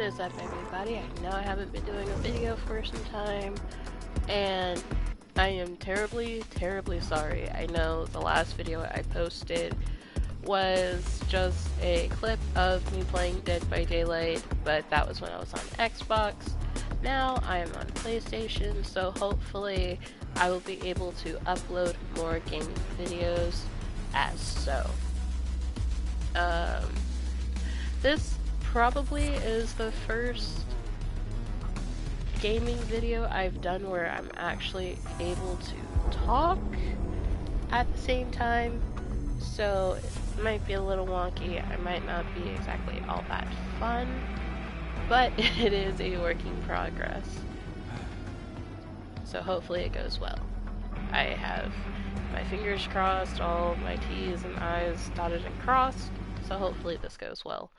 is up, everybody? I know I haven't been doing a video for some time, and I am terribly, terribly sorry. I know the last video I posted was just a clip of me playing Dead by Daylight, but that was when I was on Xbox. Now I am on PlayStation, so hopefully I will be able to upload more gaming videos as so. This probably is the first gaming video I've done where I'm actually able to talk at the same time, so it might be a little wonky. I might not be exactly all that fun, but it is a work in progress. So hopefully it goes well. I have my fingers crossed, all my T's and I's dotted and crossed, so hopefully this goes well.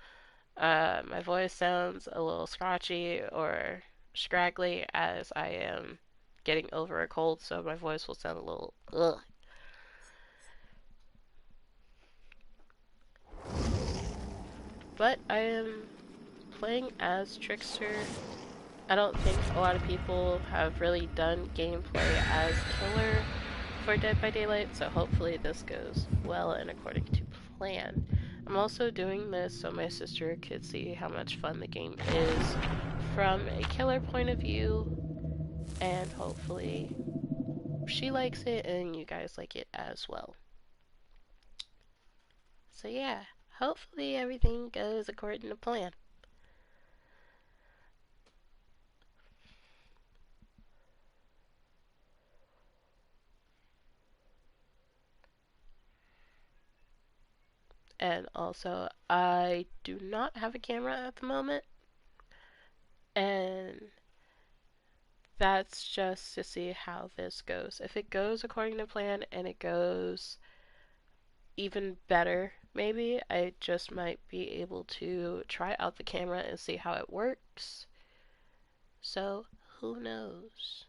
My voice sounds a little scratchy or scraggly as I am getting over a cold, so my voice will sound a little ugh. But I am playing as Trickster. I don't think a lot of people have really done gameplay as Killer for Dead by Daylight, so hopefully this goes well and according to plan. I'm also doing this so my sister could see how much fun the game is from a killer point of view, and hopefully she likes it and you guys like it as well. So yeah, hopefully everything goes according to plan. And also, I do not have a camera at the moment, and that's just to see how this goes. If it goes according to plan and it goes even better, maybe I just might be able to try out the camera and see how it works. So, who knows?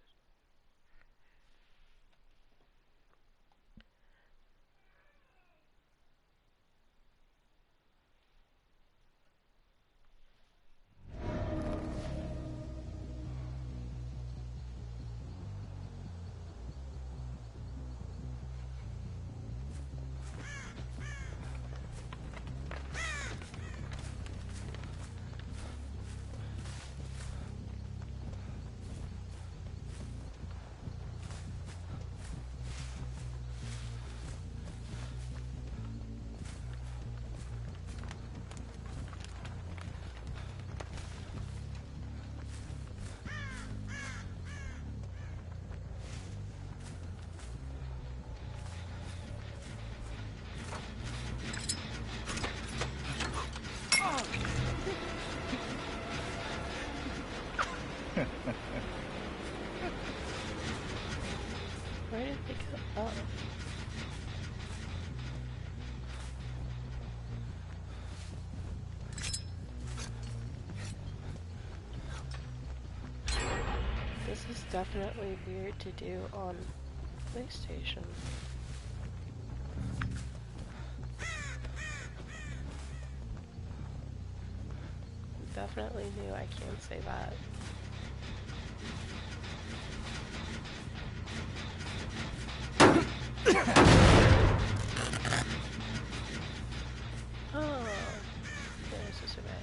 Where did they go? Oh. This is definitely weird to do on PlayStation. Definitely new, I can't say that. Oh, there's a survivor.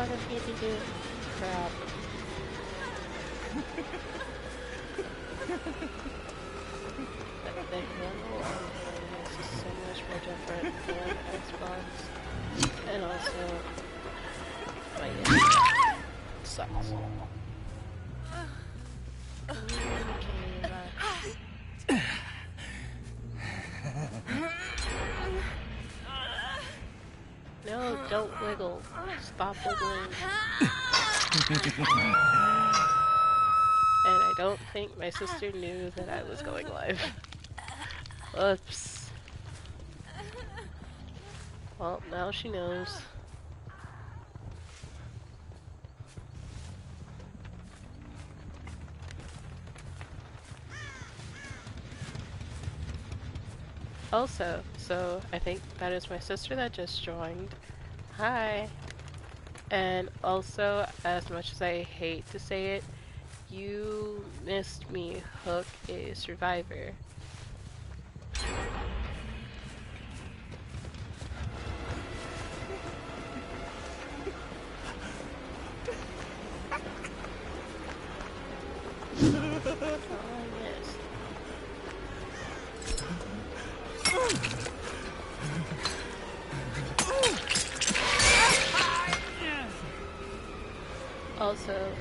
don't need to do crap. The handle on the is so much more different than Xbox. And also, my internet sucks. Okay, no, don't wiggle. Stop wiggling. And I don't think my sister knew that I was going live. Oops. Well, now she knows. Also, so I think that is my sister that just joined. Hi. And also, as much as I hate to say it, you missed me hook a survivor. Also,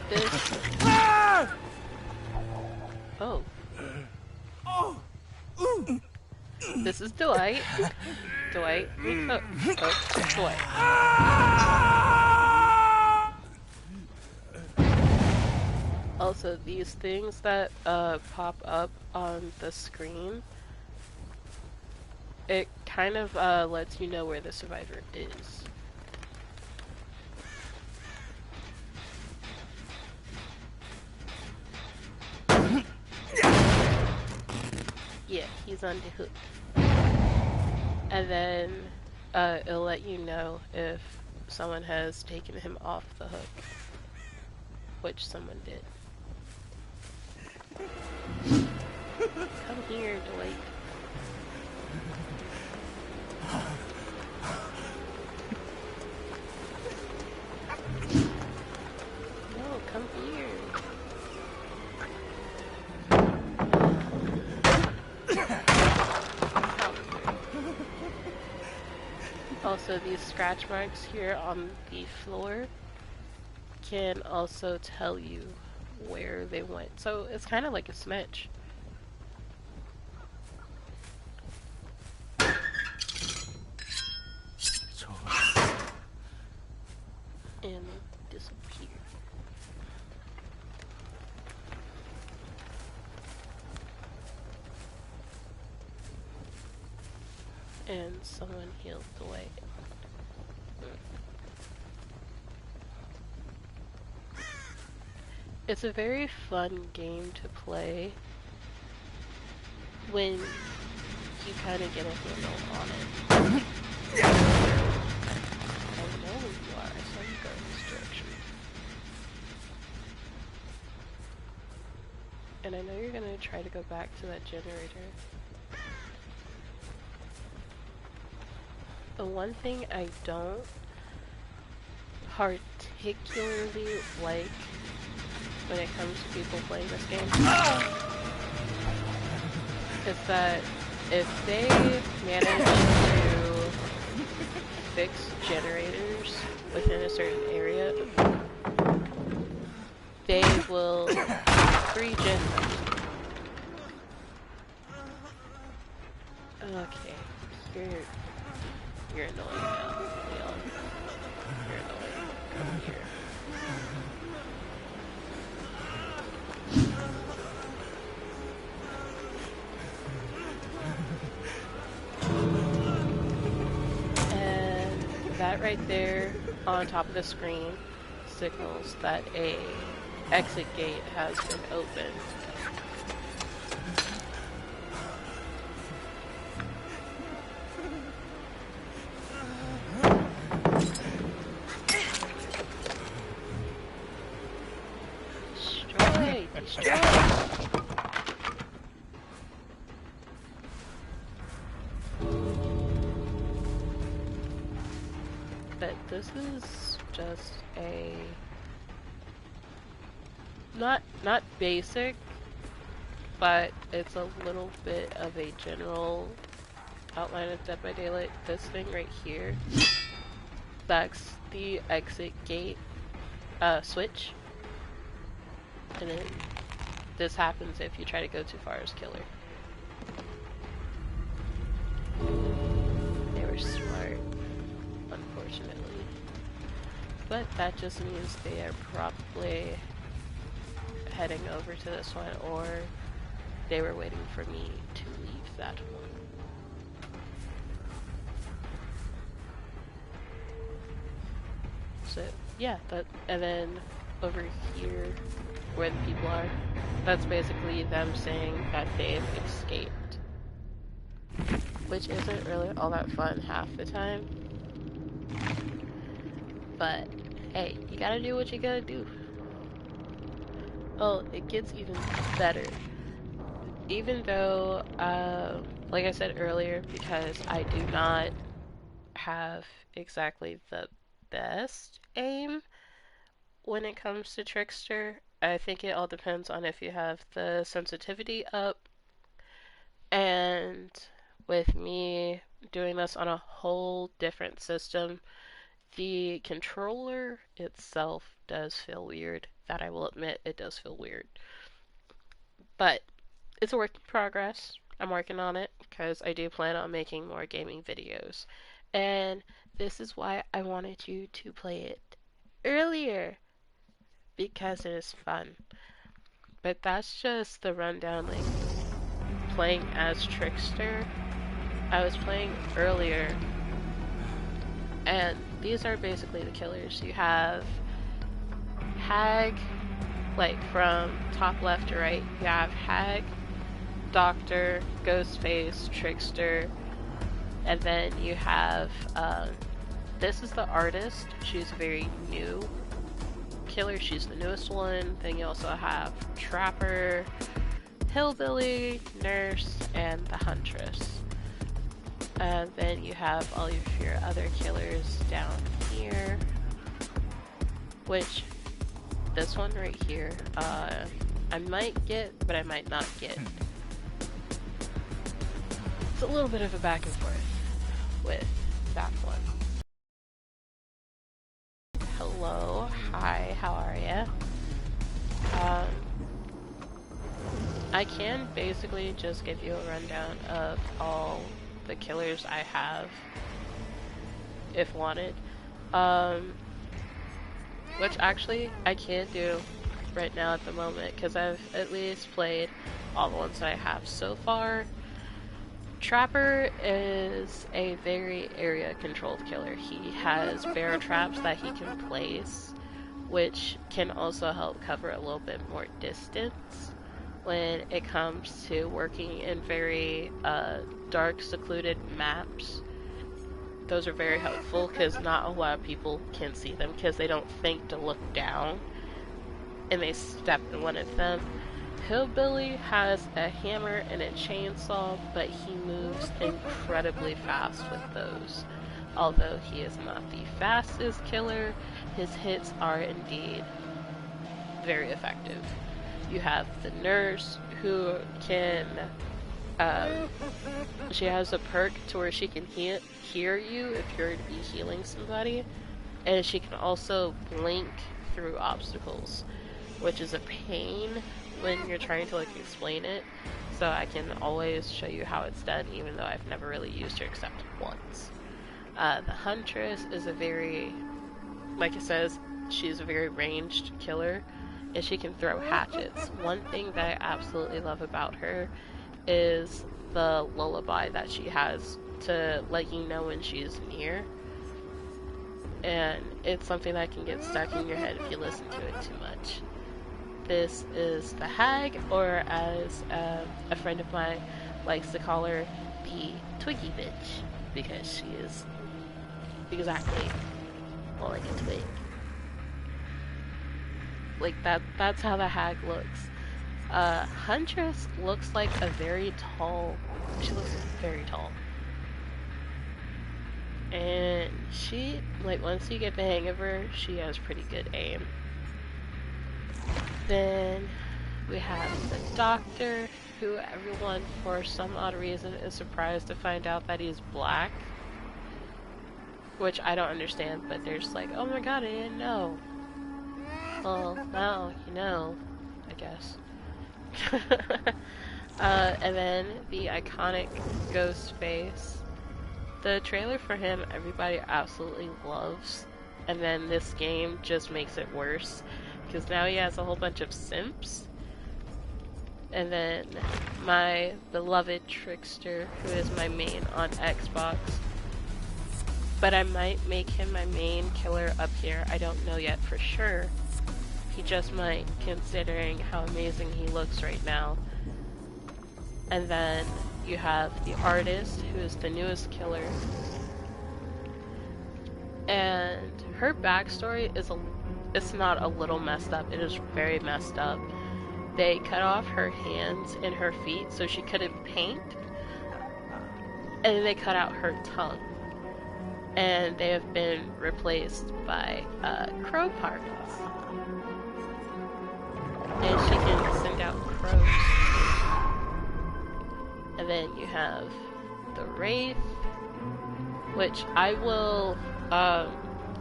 this... Oh. This is Dwight. Dwight. Oh, Dwight. Also, these things that pop up on the screen, it kind of lets you know where the survivor is. Yeah, he's on the hook. And then it'll let you know if someone has taken him off the hook, which someone did. Come here, Dwight. No, come here. Also, these scratch marks here on the floor can also tell you where they went. So it's kind of like a smudge. And disappear. And someone healed Dwight. It's a very fun game to play when you kind of get a handle on it. I know where you are. I saw you go in this direction. And I know you're gonna try to go back to that generator. The one thing I don't particularly like when it comes to people playing this game is that if they manage to fix generators within a certain area, they will regen them. Okay, you're annoying now, Leon. You're annoying. Come here. And that right there on top of the screen signals that a exit gate has been opened. Destroy! But this is just a not basic, but it's a little bit of a general outline of Dead by Daylight. This thing right here, that's the exit gate switch, and then this happens if you try to go too far as killer. They were smart, unfortunately. But that just means they are probably heading over to this one, or they were waiting for me to leave that one. So yeah, and then over here where the people are, that's basically them saying that they've escaped, which isn't really all that fun half the time, but hey, you gotta do what you gotta do. Oh, it gets even better. Even though, like I said earlier, because I do not have exactly the best aim when it comes to Trickster, I think it all depends on if you have the sensitivity up, and with me doing this on a whole different system, the controller itself does feel weird. That I will admit, it does feel weird. But it's a work in progress. I'm working on it because I do plan on making more gaming videos. And this is why I wanted you to play it earlier, because it is fun. But that's just the rundown, like playing as Trickster. I was playing earlier, and these are basically the killers. You have Hag, like from top left to right, you have Hag, Doctor, Ghostface, Trickster, and then you have, this is the artist. She's a very new killer. She's the newest one. Then you also have Trapper, Hillbilly, Nurse, and the Huntress. And then you have all of your other killers down here, which this one right here, I might get, but I might not get. It's a little bit of a back and forth with that one. Hello, hi, how are ya? I can basically just give you a rundown of all the killers I have, if wanted. Which actually I can't do right now at the moment, because I've at least played all the ones that I have so far. Trapper is a very area controlled killer. He has bear traps that he can place, which can also help cover a little bit more distance when it comes to working in very dark, secluded maps. Those are very helpful because not a lot of people can see them because they don't think to look down and they step in one of them. Hillbilly has a hammer and a chainsaw, but he moves incredibly fast with those. Although he is not the fastest killer, his hits are indeed very effective. You have the Nurse, who can, she has a perk to where she can hear you if you're to be healing somebody, and she can also blink through obstacles, which is a pain when you're trying to like explain it, so I can always show you how it's done even though I've never really used her except once. The Huntress is a very, like it says, she's a very ranged killer, and she can throw hatchets. One thing that I absolutely love about her is the lullaby that she has to let you know when she's near, and it's something that can get stuck in your head if you listen to it too much. This is the Hag, or as a friend of mine likes to call her, the Twiggy bitch, because she is exactly like a twig. Like that's how the Hag looks. Huntress looks like a very tall, she looks very tall. And she, like, once you get the hang of her, she has pretty good aim. Then we have the doctor, who everyone, for some odd reason, is surprised to find out that he's black. Which I don't understand, but they're just like, oh my god, I didn't know. Well, now you know, I guess. And then the iconic ghost face. The trailer for him, everybody absolutely loves. And then this game just makes it worse. Because now he has a whole bunch of simps. And then my beloved Trickster, who is my main on Xbox. But I might make him my main killer up here. I don't know yet for sure. He just might, considering how amazing he looks right now. And then you have the artist, who is the newest killer. And her backstory is it's not a little messed up, it is very messed up. They cut off her hands and her feet so she couldn't paint. And then they cut out her tongue. And they have been replaced by crow parts. And she can send out crows. And then you have the Wraith, which I will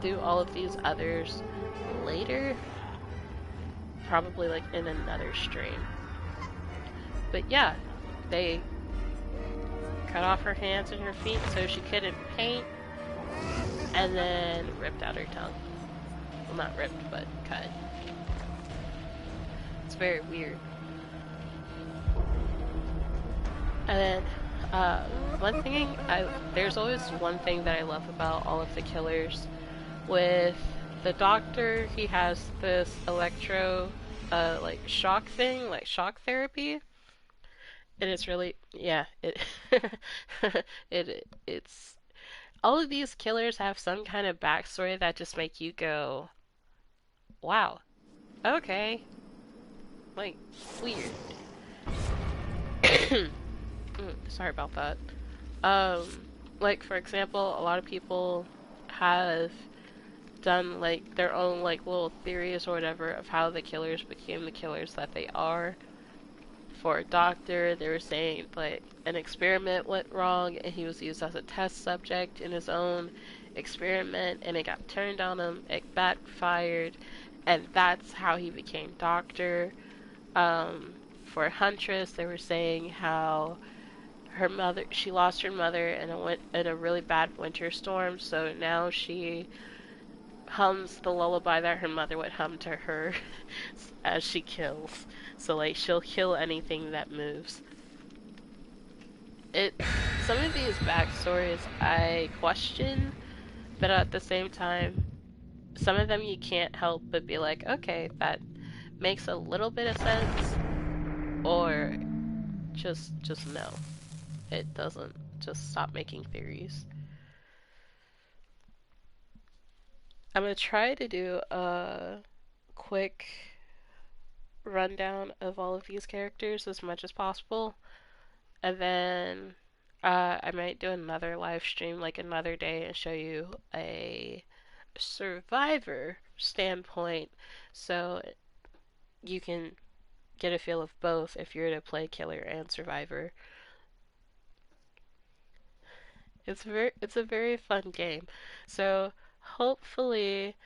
do all of these others later. Probably like in another stream. But yeah, they cut off her hands and her feet so she couldn't paint. And then ripped out her tongue. Well, not ripped, but cut. It's very weird. And then, there's always one thing that I love about all of the killers. With the doctor, he has this electro, like shock thing, like shock therapy. And it's really, yeah, it's all of these killers have some kind of backstory that just make you go, wow, okay, like, weird. Sorry about that. Like, for example, a lot of people have done, like, their own, like, little theories or whatever of how the killers became the killers that they are. For a doctor, they were saying, like, an experiment went wrong and he was used as a test subject in his own experiment and it got turned on him, it backfired, and that's how he became doctor. For Huntress, they were saying how she lost her mother in a really bad winter storm, so now she hums the lullaby that her mother would hum to her as she kills. So, like, she'll kill anything that moves. Some of these backstories I question, but at the same time, some of them you can't help but be like, okay, that makes a little bit of sense, or just no. It doesn't. Just stop making theories. I'm gonna try to do a quick rundown of all of these characters as much as possible, and then I might do another live stream like another day and show you a survivor standpoint so you can get a feel of both if you're to play killer and survivor. It's a very fun game. So hopefully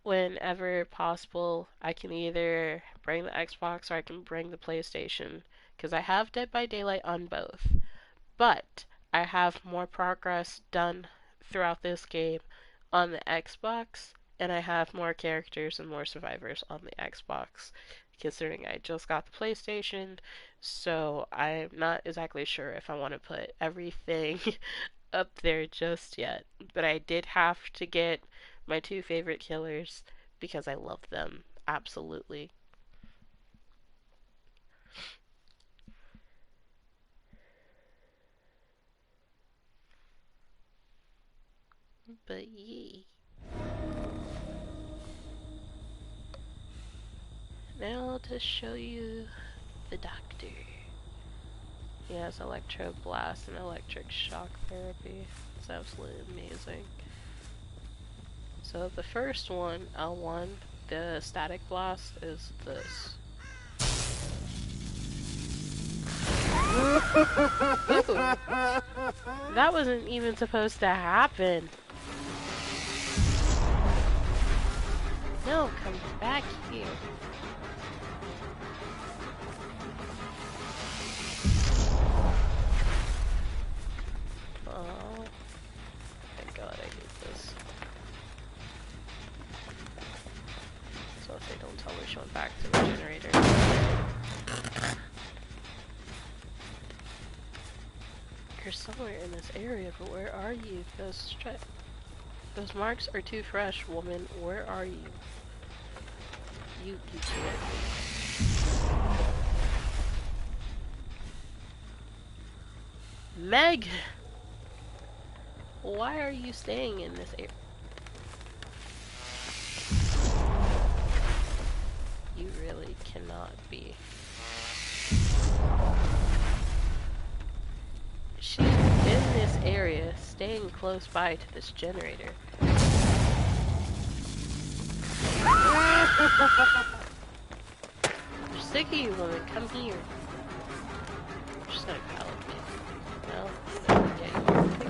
whenever possible I can either bring the Xbox or I can bring the PlayStation because I have Dead by Daylight on both. But I have more progress done throughout this game on the Xbox and I have more characters and more survivors on the Xbox considering I just got the PlayStation, so I'm not exactly sure if I want to put everything up there just yet. But I did have to get my two favorite killers because I love them absolutely. But yeah. Now to show you the doctor. He has electro blast and electric shock therapy. It's absolutely amazing. So the first one, L1, the static blast, is this. Ooh. That wasn't even supposed to happen. No, come back here. Oh, thank God I hate this. So if they don't tell me she went back to the generator. You're somewhere in this area, but where are you? Those marks are too fresh, woman. Where are you? You can't. Meg! Why are you staying in this area? You really cannot be. She's in this area, staying close by to this generator. I'm sick of you, woman. Come here. I'm just gonna pallet me. No? Yeah,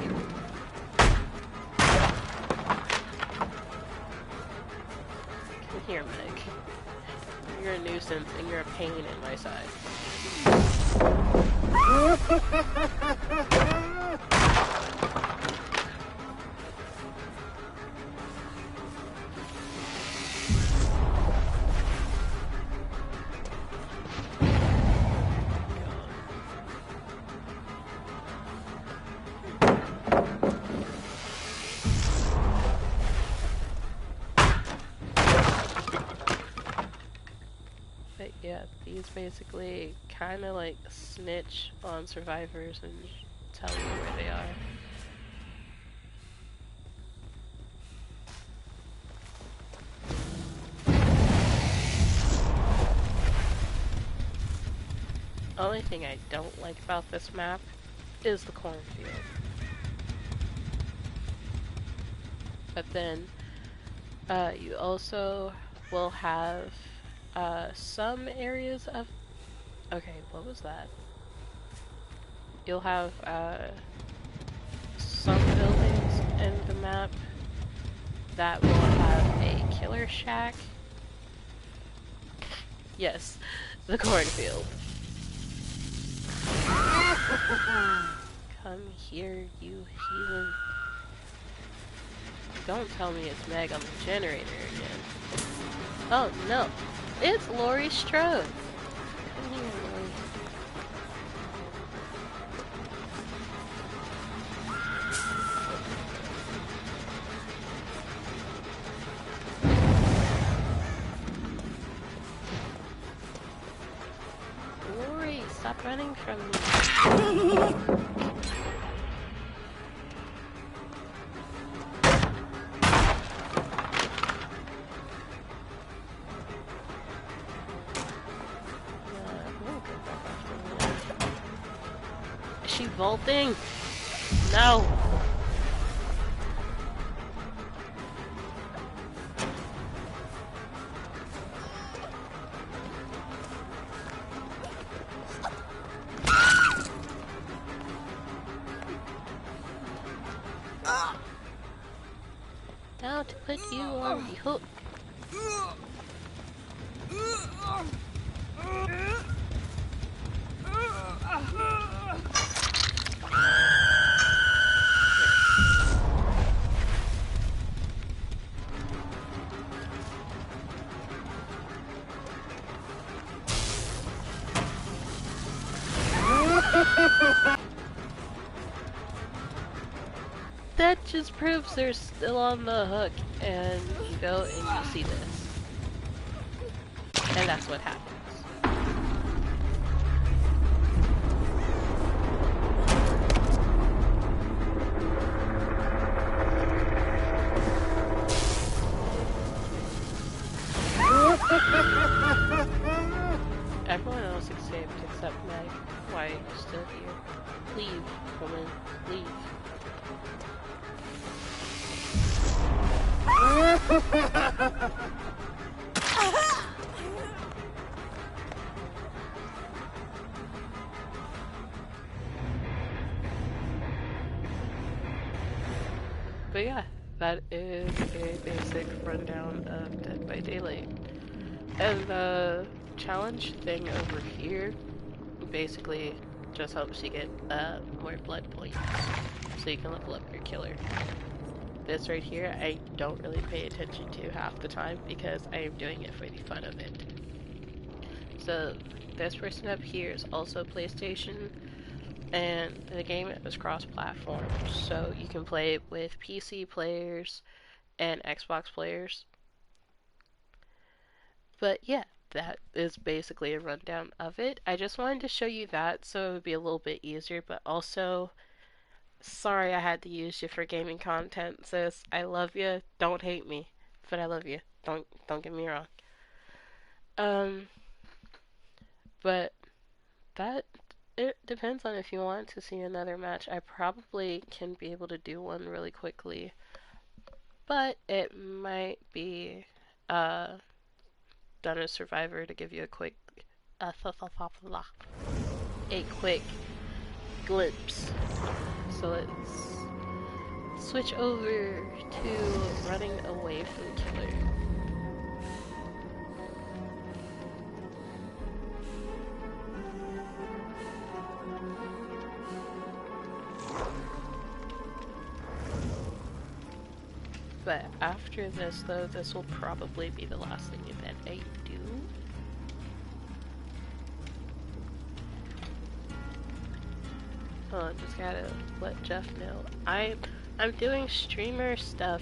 you. Come here, Meg. You're a nuisance and you're a pain in my side. But yeah, these basically kind of like snitch on survivors and tell you where they are. Only thing I don't like about this map is the cornfield. But then, you also will have, some areas of... Okay, what was that? You'll have, some buildings in the map that will have a killer shack. Yes, the cornfield. Come here, you heathen. Don't tell me it's Meg on the generator again. Oh no, it's Laurie Strode. Come here, Laurie. Laurie, stop running from me. Is she vaulting? No. Now to put you on the hook. That just proves they're still on the hook, and you go and you see this. And that's what happens. Everyone else escaped except Meg. Why are you still here? But yeah, that is a basic rundown of Dead by Daylight. And the challenge thing over here basically just helps you get more blood points so you can level up your killer. This right here I don't really pay attention to half the time because I am doing it for the fun of it. So this person up here is also PlayStation, and the game is cross-platform, so you can play with PC players and Xbox players. But yeah, that is basically a rundown of it. I just wanted to show you that so it would be a little bit easier, but also sorry I had to use you for gaming content, sis. I love you. Don't hate me, but I love you. Don't get me wrong. Um, but that it depends on if you want to see another match. I probably can be able to do one really quickly, but it might be done as Survivor to give you a quick a quick glimpse. So let's switch over to running away from killer. But after this though, this will probably be the last thing that I do. Oh, I just gotta let Jeff know. I'm doing streamer stuff.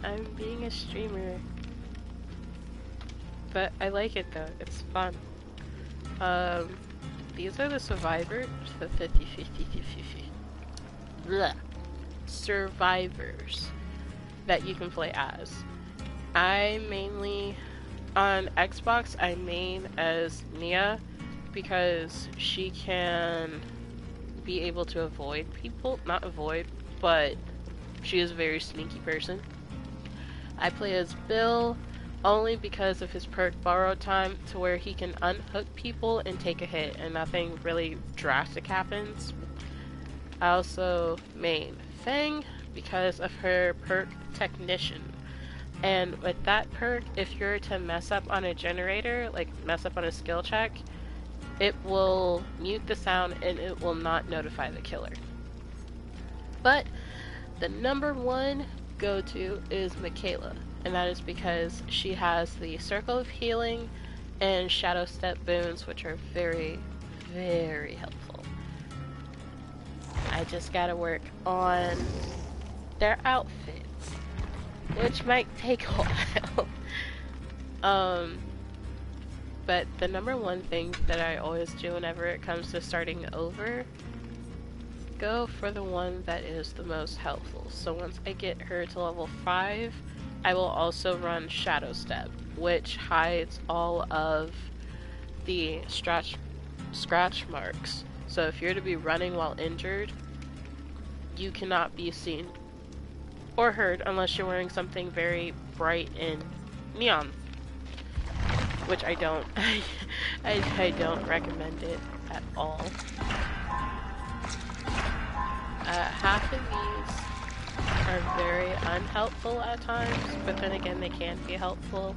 I'm being a streamer. But I like it though, it's fun. These are the survivors. Survivors that you can play as. I mainly, on Xbox, I main as Nia because she can be able to avoid people. Not avoid, but she is a very sneaky person. I play as Bill only because of his perk Borrowed Time, to where he can unhook people and take a hit and nothing really drastic happens. I also main Fang because of her perk Technician. And with that perk, if you're to mess up on a generator, like mess up on a skill check, it will mute the sound and it will not notify the killer. But the number one go-to is Michaela, and that is because she has the Circle of Healing and Shadow Step boons, which are very, very helpful. I just gotta work on their outfits, which might take a while. But the number one thing that I always do whenever it comes to starting over, go for the one that is the most helpful. So once I get her to level 5, I will also run Shadow Step, which hides all of the scratch marks. So if you're to be running while injured, you cannot be seen or heard unless you're wearing something very bright and neon, which I don't. I don't recommend it at all. Half of these are very unhelpful at times, but then again they can be helpful.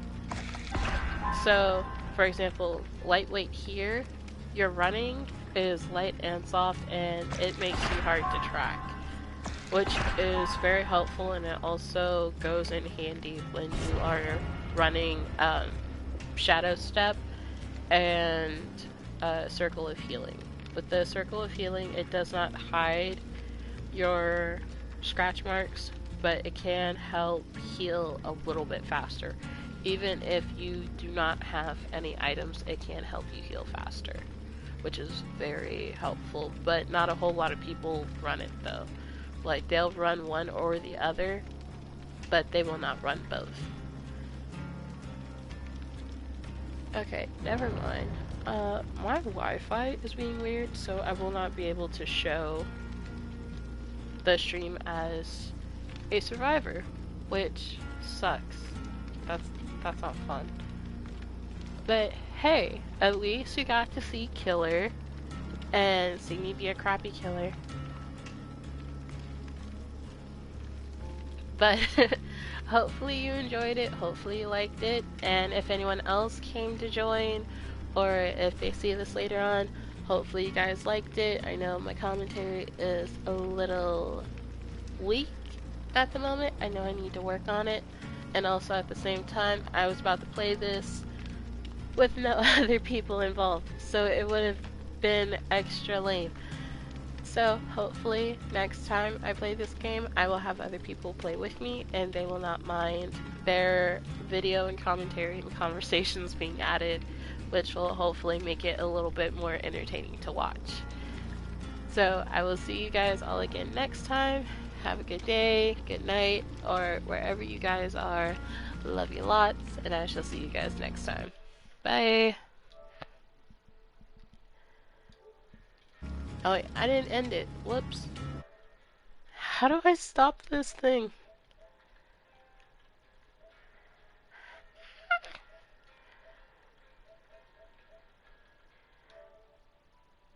So, for example, lightweight here, your running is light and soft and it makes you hard to track, which is very helpful, and it also goes in handy when you are running Shadow Step and Circle of Healing. With the Circle of Healing, it does not hide your scratch marks, but it can help heal a little bit faster. Even if you do not have any items, it can help you heal faster, which is very helpful, but not a whole lot of people run it though. Like, they'll run one or the other, but they will not run both. Okay, never mind. My Wi-Fi is being weird, so I will not be able to show the stream as a survivor, which sucks. That's not fun. But hey, at least you got to see Killer and see me be a crappy killer. But hopefully you enjoyed it, hopefully you liked it, and if anyone else came to join, or if they see this later on, hopefully you guys liked it. I know my commentary is a little weak at the moment. I know I need to work on it. And also at the same time, I was about to play this with no other people involved, so it would have been extra lame. So hopefully next time I play this game, I will have other people play with me and they will not mind their video and commentary and conversations being added, which will hopefully make it a little bit more entertaining to watch. So I will see you guys all again next time. Have a good day, good night, or wherever you guys are. Love you lots, and I shall see you guys next time. Bye! Oh wait, I didn't end it. Whoops. How do I stop this thing?